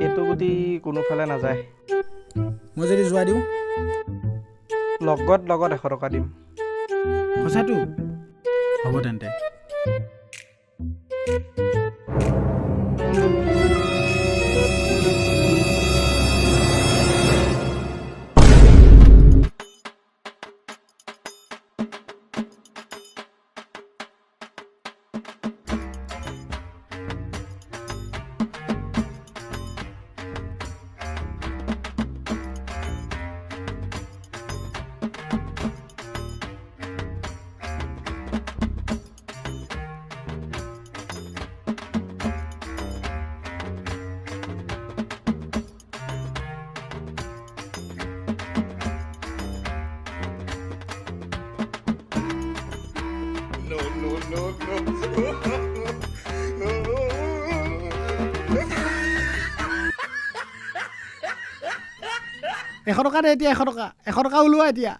এইটো গুটি কোনোফালে নাযায়। মই যদি যোৱা দিওঁ লগত 100 টকা দিম। সঁচাটো হ'ব তেন্তে। এশ টকা দে এতিয়া, 100 টকা ওলোৱা এতিয়া।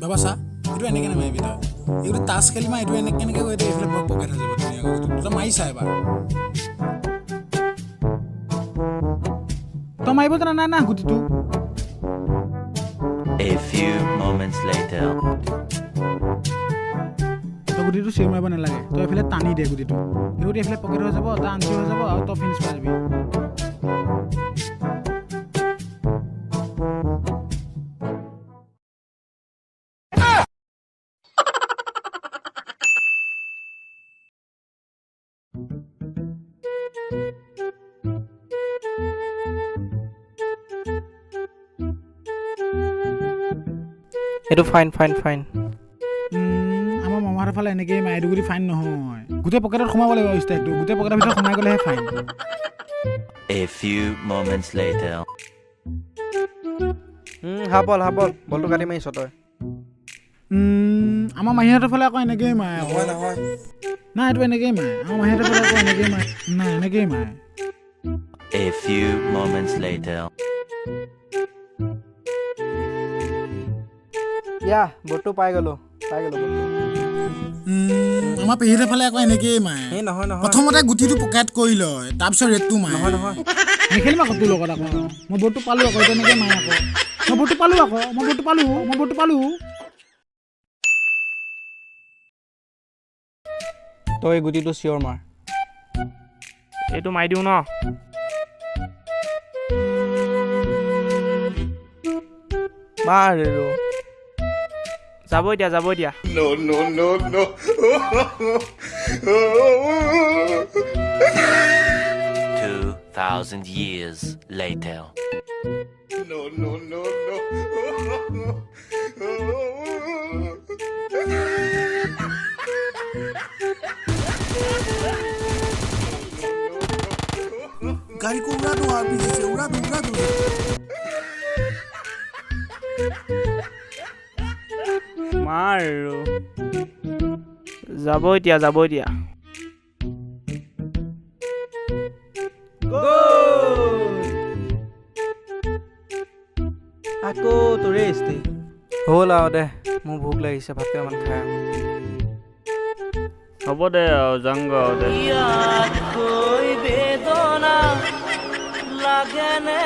বাবা চা, এইটো এনেকৈ নামাৰিবি তই। এইটো তাচ খেলি মা, এইটো এনেকৈ গৈ এইটো এইফালে পকেট হৈ যাব ধুনীয়াকৈ। তই মাৰি চা এবাৰ। তই মাৰিব জানা নাই না গুটিটো? A few moments later. তই গুটিটো চিঞৰ মাৰিব নালাগে, তই এইফালে টানি দে গুটিটো। এইটো এইফালে পকেট হৈ যাব, তই আনচি হৈ যাব আৰু তই ফিনিছ পাই যাবি। এইটো ফাইন। আমাৰ মামাহঁতৰ ফালে এনেকেই মাৰে, এইটো গুটি ফাইন নহয়। গোটেই পকেটত সোমাব লাগিব ষ্টাইলটো, গোটেই পকেটৰ ভিতৰত সোমাই গ'লেহে fine. A few moments later. Hubble বলটো কাটি মাৰিছ তই। আমাৰ মাহীহঁতৰ ফালে আকৌ এনেকেই মাৰে। নহয় নাই, এইটো এনেকেই মাৰে। আমাৰ মাহীহঁতৰ ফালে আকৌ এনেকেই মাৰে। নাই, এনেকেই মাৰে। A few moments later. বটটো পাই গলো বটটো। আমাৰ পেহীহঁতৰ ফালে আকৌ এনেকেই মাৰে। এই নহয় প্ৰথমতে গুটিটো পকেট কৰি লয়, তাৰপিছত ৰেটটো মাৰে। নহয় নেখেলিম আকৌ তোৰ লগত আকৌ। মই বটটো পালোঁ আকৌ, তেনেকৈ মাৰে আকৌ। মই বটটো পালোঁ। তই গুটিটো চিঞৰ মাৰ। এইটো মাৰি দিওঁ ন? মাৰ যাব এতিয়া। No. 2,000 years later. No. गाड़ी को उड़ा दो, पीछे से उड़ा दो। মাৰ যাব এতিয়া। আকৌ তোৰে ষ্টেজ হ'ল আৰু দে, মোৰ ভোক লাগিছে, ভাত কেইটামান খাই আহোঁ। হ'ব দে আৰু যাংগ দে। বেদনা লাগেনে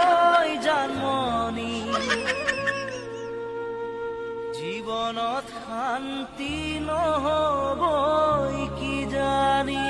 ওই জানমনি, জীৱনত শান্তি নহ'বই কি জানি।